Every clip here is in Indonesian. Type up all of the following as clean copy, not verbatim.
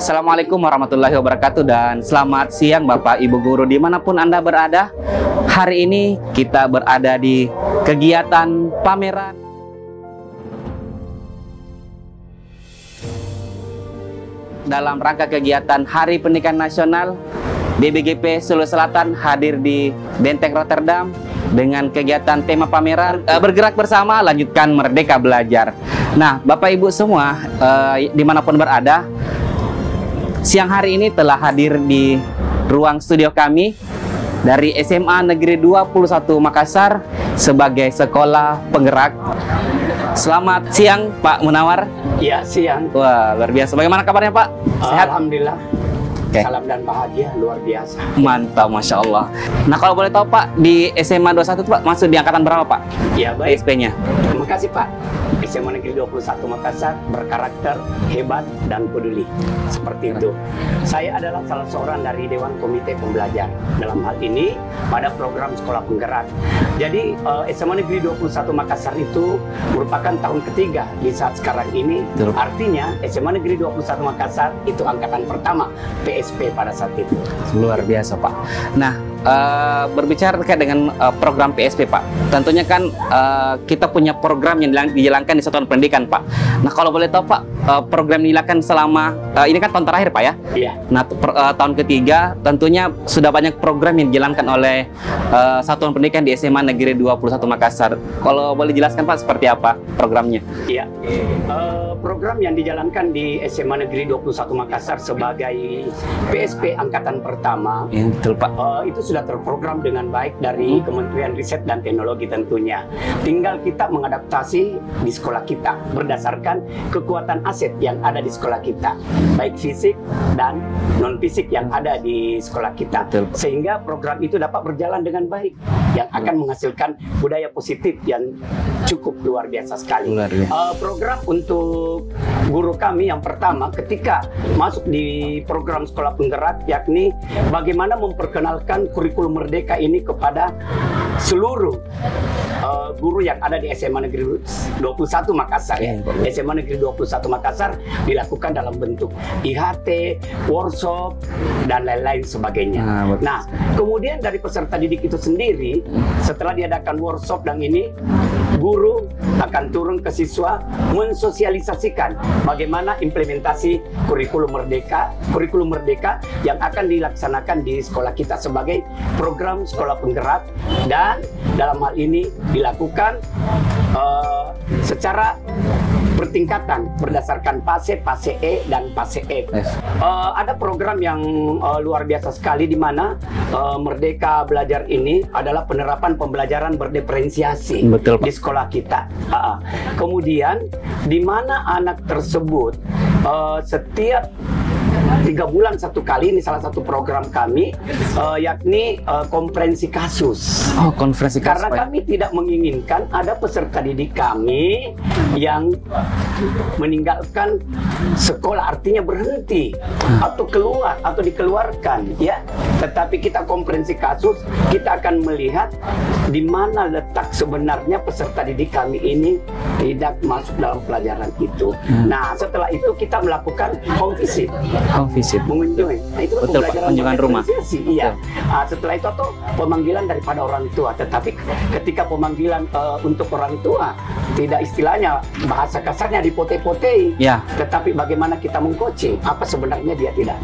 Assalamualaikum warahmatullahi wabarakatuh dan selamat siang Bapak Ibu Guru dimanapun Anda berada. Hari ini kita berada di kegiatan pameran dalam rangka kegiatan Hari Pendidikan Nasional. BBGP Sulawesi Selatan hadir di Benteng Rotterdam dengan kegiatan tema pameran bergerak bersama lanjutkan Merdeka Belajar. Nah, Bapak Ibu semua dimanapun berada, siang hari ini telah hadir di ruang studio kami dari SMA Negeri 21 Makassar sebagai sekolah penggerak. Selamat siang Pak Munawar. Iya, siang. Wah, luar biasa. Bagaimana kabarnya Pak? Sehat? Alhamdulillah. Oke. Salam dan bahagia luar biasa. Mantap, Masya Allah. Nah, kalau boleh tahu Pak, di SMA 21 itu Pak masuk di angkatan berapa Pak? Ya, baik. PSP-nya? Terima kasih Pak. SMA Negeri 21 Makassar berkarakter, hebat, dan peduli. Seperti itu. Saya adalah salah seorang dari Dewan Komite Pembelajar. Dalam hal ini, pada program Sekolah Penggerak. Jadi, SMA Negeri 21 Makassar itu merupakan tahun ketiga di saat sekarang ini. Betul. Artinya, SMA Negeri 21 Makassar itu angkatan pertama PSP pada saat itu. Luar biasa Pak. Nah, berbicara terkait dengan program PSP Pak, tentunya kan kita punya program yang dijalankan di satuan pendidikan Pak. Nah, kalau boleh tahu Pak, program dijalankan selama ini kan tahun terakhir Pak ya? Iya. Nah, tahun ketiga tentunya sudah banyak program yang dijalankan oleh satuan pendidikan di SMA Negeri 21 Makassar. Kalau boleh jelaskan Pak seperti apa programnya? Iya. Program yang dijalankan di SMA Negeri 21 Makassar sebagai PSP angkatan pertama, Ya, betul Pak. itu sudah terprogram dengan baik dari Kementerian Riset dan Teknologi tentunya. Tinggal kita mengadaptasi di sekolah kita berdasarkan kekuatan aset yang ada di sekolah kita, baik fisik dan non fisik yang ada di sekolah kita. Betul. Sehingga program itu dapat berjalan dengan baik yang akan menghasilkan budaya positif yang cukup luar biasa sekali. Luar biasa. Program untuk guru kami yang pertama ketika masuk di program sekolah penggerak, yakni bagaimana memperkenalkan kurikulum merdeka ini kepada seluruh guru yang ada di SMA Negeri 21 Makassar ya. SMA Negeri 21 Makassar dilakukan dalam bentuk IHT, workshop, dan lain-lain sebagainya. Nah, kemudian dari peserta didik itu sendiri, setelah diadakan workshop dan ini, guru akan turun ke siswa mensosialisasikan bagaimana implementasi kurikulum merdeka yang akan dilaksanakan di sekolah kita sebagai program sekolah penggerak, dan dalam hal ini dilakukan secara bertingkatan berdasarkan PASE, PASE E, dan PASE F. Ada program yang luar biasa sekali di mana Merdeka Belajar ini adalah penerapan pembelajaran berdiferensiasi. Betul, Pak. Di sekolah kita. Kemudian di mana anak tersebut setiap 3 bulan satu kali, ini salah satu program kami, yakni konferensi kasus. Oh, konferensi kasus. Karena kami tidak menginginkan ada peserta didik kami yang meninggalkan sekolah, artinya berhenti atau keluar atau dikeluarkan, ya. Tetapi kita konferensi kasus, kita akan melihat di mana letak sebenarnya peserta didik kami ini tidak masuk dalam pelajaran itu. Nah, setelah itu kita melakukan home visit. Mengunjungi. Nah, itu betul Pak, kunjungan rumah. Iya. Setelah itu atau pemanggilan daripada orang tua. Tetapi ketika pemanggilan untuk orang tua, tidak istilahnya bahasa kasarnya dipote-potei. Ya. Tetapi bagaimana kita meng-coaching, apa sebenarnya dia tidak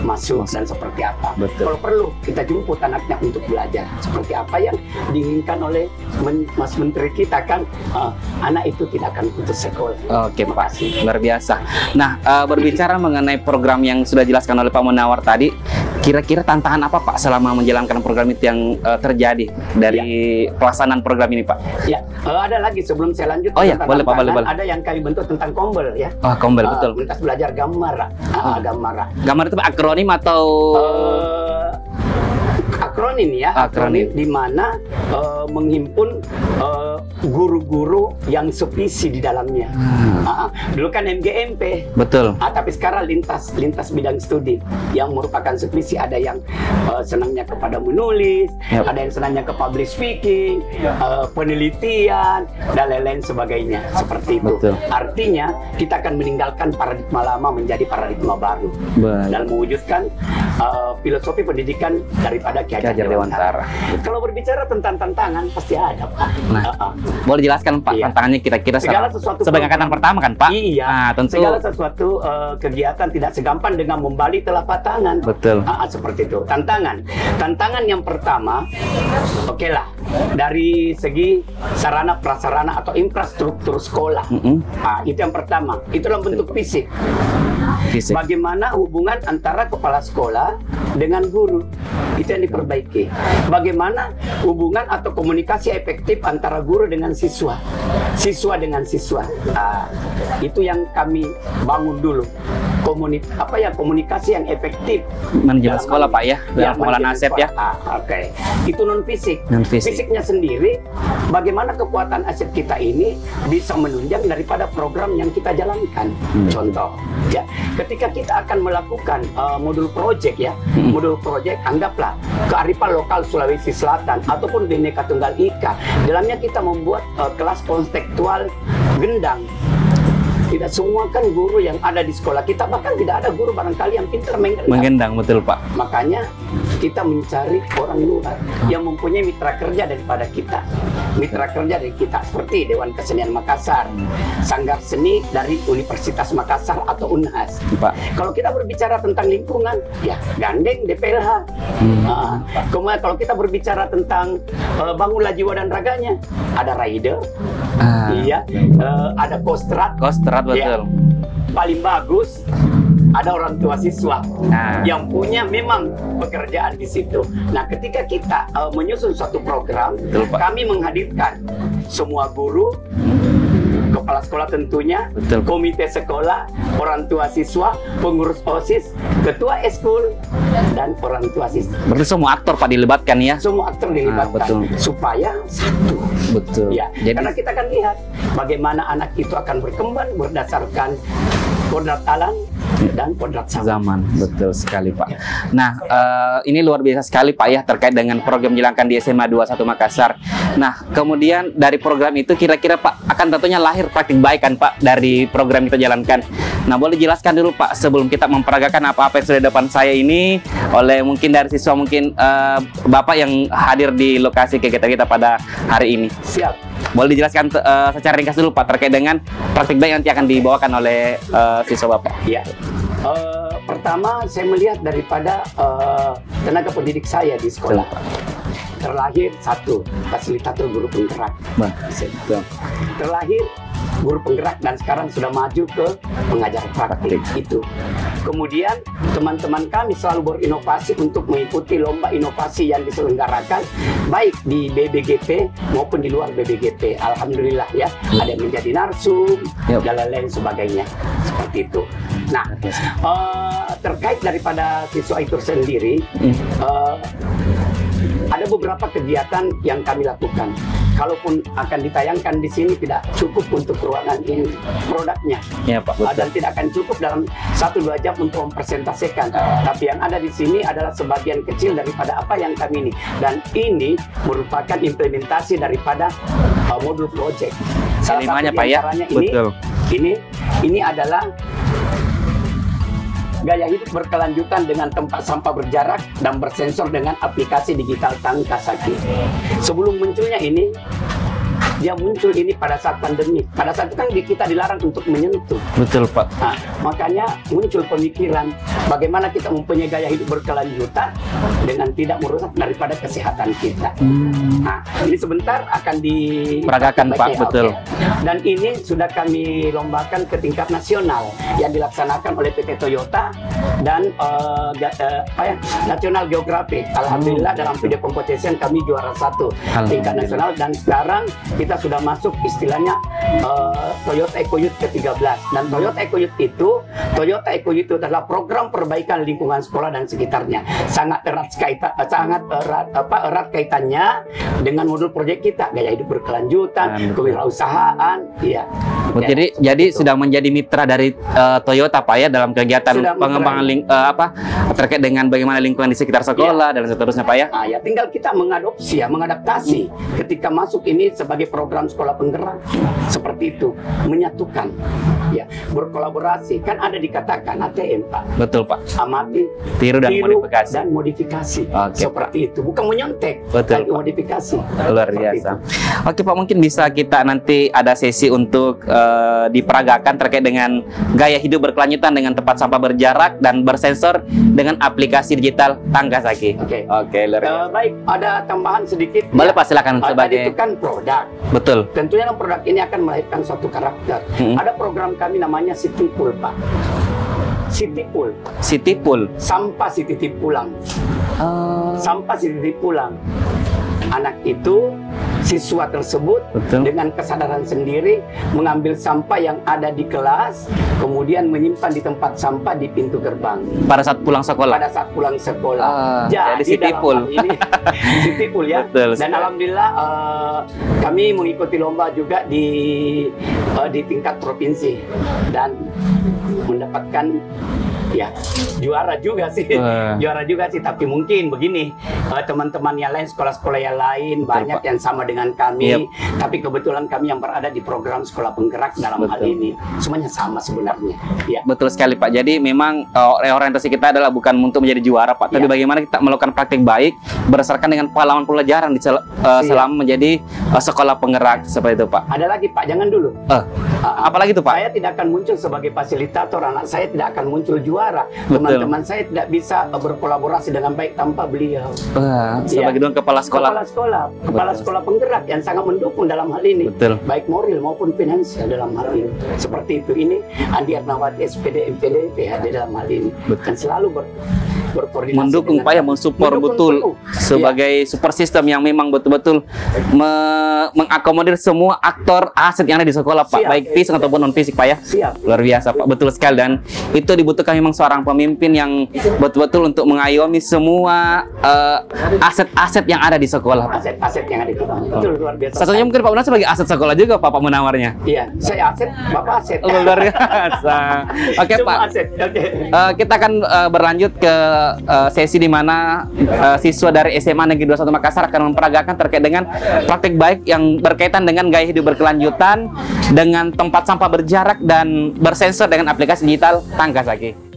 masuk dan seperti apa. Betul. Kalau perlu kita jemput anaknya untuk belajar. Seperti apa yang diinginkan oleh Mas Menteri kita kan, anak itu tidak akan putus sekolah. Oke Pak, luar biasa. Nah, berbicara mengenai program yang sudah dijelaskan oleh Pak Munawar tadi, kira-kira tantangan apa Pak selama menjalankan program itu yang terjadi dari pelaksanaan program ini Pak? Ya, ada lagi sebelum saya lanjut. Oh ya, boleh Pak, boleh. Ada yang kami bentuk tentang Kombel ya. Oh, Kombel, betul. Komunitas belajar Gamara. Gamara. Gamara itu akronim atau akronim ya, akronim di mana menghimpun guru-guru yang sevisi di dalamnya. Dulu kan MGMP. Betul. Tapi sekarang lintas bidang studi yang merupakan sevisi. Ada yang senangnya kepada menulis, ada yang senangnya ke public speaking, penelitian dan lain-lain sebagainya. Seperti itu. Betul. Artinya kita akan meninggalkan paradigma lama menjadi paradigma baru. Dalam mewujudkan filosofi pendidikan daripada Ki Hajar Dewantara. Kalau berbicara tentang tantangan pasti ada, Pak. Boleh jelaskan, Pak, tantangannya kira-kira sebagai angkatan pertama kan, Pak? Iya. Tentu. Segala sesuatu kegiatan tidak segampang dengan membalik telapak tangan. Betul. Seperti itu. Tantangan yang pertama, oke lah, dari segi sarana prasarana atau infrastruktur sekolah. Itu yang pertama. Itu dalam bentuk fisik. Bagaimana hubungan antara kepala sekolah dengan guru, itu yang diperbaiki. Bagaimana hubungan atau komunikasi efektif antara guru dengan siswa, siswa dengan siswa. Itu yang kami bangun dulu. Komunikasi yang efektif manajemen sekolah, Pak, ya, dalam pengelolaan aset ya. Oke. Itu non fisik. Fisiknya sendiri, bagaimana kekuatan aset kita ini bisa menunjang daripada program yang kita jalankan. Contoh, ya, ketika kita akan melakukan modul project, ya, modul project, anggaplah kearifan lokal Sulawesi Selatan ataupun Bhinneka Tunggal Ika. Dalamnya kita membuat kelas konstekstual gendang. Tidak semua kan guru yang ada di sekolah kita, bahkan tidak ada guru barangkali yang pintar menggendang. Betul, Pak. Makanya kita mencari orang luar yang mempunyai mitra kerja daripada kita. Mitra kerja dari kita seperti Dewan Kesenian Makassar, Sanggar Seni dari Universitas Makassar atau UNHAS. Pak. Kalau kita berbicara tentang lingkungan, ya gandeng DPLH. Kemudian kalau kita berbicara tentang bangunlah jiwa dan raganya, ada rider. Iya, ada kostrat, betul. Ya, paling bagus ada orang tua siswa yang punya memang pekerjaan di situ. Nah, ketika kita menyusun suatu program, betul, kami menghadirkan semua guru, kepala sekolah tentunya, betul, komite sekolah, orang tua siswa, pengurus OSIS, ketua eskul, dan orang tua siswa. Berarti semua aktor, Pak, dilibatkan ya? Semua aktor dilibatkan, supaya satu. Betul. Ya, jadi, karena kita akan lihat bagaimana anak itu akan berkembang berdasarkan kodrat alam dan kodrat zaman. Betul sekali, Pak. Nah, ini luar biasa sekali, Pak, ya, terkait dengan program dijalankan di SMA 21 Makassar. Nah, kemudian dari program itu kira-kira, Pak, akan tentunya lahir praktik baik kan, Pak, dari program kita jalankan. Nah, boleh jelaskan dulu, Pak, sebelum kita memperagakan apa-apa yang sudah di depan saya ini oleh mungkin dari siswa, mungkin Bapak yang hadir di lokasi kegiatan kita pada hari ini. Siap. Boleh dijelaskan secara ringkas dulu, Pak, terkait dengan praktik baik yang nanti akan dibawakan oleh siswa Bapak. Ya. Pertama, saya melihat daripada tenaga pendidik saya di sekolah. Terlahir satu, fasilitator guru penggerak. Terlahir guru penggerak dan sekarang sudah maju ke pengajar praktik. Itu. Kemudian teman-teman kami selalu berinovasi untuk mengikuti lomba inovasi yang diselenggarakan baik di BBGP maupun di luar BBGP. Alhamdulillah, ya, ada yang menjadi narsum dan lain-lain sebagainya. Seperti itu. Nah, terkait daripada siswa itu sendiri, ada beberapa kegiatan yang kami lakukan. Kalaupun akan ditayangkan di sini tidak cukup untuk ruangan ini produknya, ya, Pak, dan tidak akan cukup dalam 1-2 jam untuk mempresentasikan. Tapi yang ada di sini adalah sebagian kecil daripada apa yang kami ini, dan ini merupakan implementasi daripada modul project. Salah satu Pak, ya, betul. Ini adalah gaya hidup berkelanjutan dengan tempat sampah berjarak dan bersensor dengan aplikasi digital Tangkasaki. Sebelum munculnya ini, dia muncul ini pada saat pandemi. Pada saat itu kan kita dilarang untuk menyentuh. Betul, Pak. Nah, makanya muncul pemikiran bagaimana kita mempunyai gaya hidup berkelanjutan dengan tidak merusak daripada kesehatan kita. Nah, ini sebentar akan diperagakan, Pak. Betul. Dan ini sudah kami lombakan ke tingkat nasional yang dilaksanakan oleh PT Toyota dan National Geographic. Alhamdulillah dalam video competition kami juara 1 tingkat nasional, dan sekarang kita kita sudah masuk istilahnya Toyota EcoYouth ke-13. Dan Toyota EcoYouth itu adalah program perbaikan lingkungan sekolah dan sekitarnya. Sangat erat kaitannya dengan modul proyek kita, gaya hidup berkelanjutan, kewirausahaan. Iya. Jadi sudah menjadi mitra dari Toyota Pak ya dalam kegiatan pengembangan terkait dengan bagaimana lingkungan di sekitar sekolah dan seterusnya Pak ya. Nah, ya tinggal kita mengadaptasi ketika masuk ini sebagai program sekolah penggerak seperti itu, menyatukan, ya, berkolaborasi. Kan ada dikatakan ATM Pak. Betul Pak. Amati, tiru dan modifikasi. Oke, seperti Pak. Itu, bukan menyontek, tapi modifikasi. Luar biasa. Oke Pak, mungkin bisa kita nanti ada sesi untuk diperagakan terkait dengan gaya hidup berkelanjutan dengan tempat sampah berjarak dan bersensor dengan aplikasi digital Tangga Saki. Oke, luar biasa. Baik, ada tambahan sedikit. Boleh Pak, silakan sebagai. Tadi itu kan produk. Betul. Tentunya produk ini akan melahirkan suatu karakter. Ada program kami namanya City Pool Pak. City Pool. Sampah dititip pulang. Sampah dititip pulang. Anak itu, siswa tersebut dengan kesadaran sendiri mengambil sampah yang ada di kelas, kemudian menyimpan di tempat sampah di pintu gerbang. Pada saat pulang sekolah. Jadi City Pool. Ini City Pool ya. Betul. Dan alhamdulillah kami mengikuti lomba juga di tingkat provinsi dan mendapatkan ya juara juga sih. Tapi mungkin begini, teman-teman yang lain, sekolah-sekolah yang lain banyak yang sama dengan kami, tapi kebetulan kami yang berada di program sekolah penggerak dalam hal ini semuanya sama sebenarnya. Ya. Betul sekali Pak. Jadi memang orientasi kita adalah bukan untuk menjadi juara Pak, tapi bagaimana kita melakukan praktik baik berdasarkan dengan pengalaman pelajaran selama menjadi sekolah penggerak seperti itu Pak. Ada lagi Pak, jangan dulu. Apalagi itu Pak? Saya tidak akan muncul sebagai fasilitator, anak saya tidak akan muncul juara, teman-teman saya tidak bisa berkolaborasi dengan baik tanpa beliau. Sebagai kepala sekolah penggerak yang sangat mendukung dalam hal ini, baik moral maupun finansial dalam hal ini. Seperti itu, ini Andi Arnawati SPD MPD PHD dalam hal ini, dan selalu berkoordinasi mendukung Pak ya, mensupport betul sebagai super system yang memang betul-betul mengakomodir semua aktor aset yang ada di sekolah Pak, baik fisik ataupun non fisik Pak ya. Luar biasa Pak, betul sekali. Dan itu dibutuhkan memang seorang pemimpin yang betul-betul untuk mengayomi semua aset-aset yang ada di sekolah Pak. Aset-aset yang ada di sekolah. Betul, luar biasa. Satunya mungkin Pak Munar sebagai aset sekolah juga Pak Munawarnya. Iya, saya aset, Bapak aset. Luar biasa. Oke Pak. Kita akan berlanjut ke sesi di mana siswa dari SMA Negeri 21 Makassar akan memperagakan terkait dengan praktik baik yang berkaitan dengan gaya hidup berkelanjutan dengan tempat sampah berjarak dan bersensor dengan aplikasi digital Tangga Saki.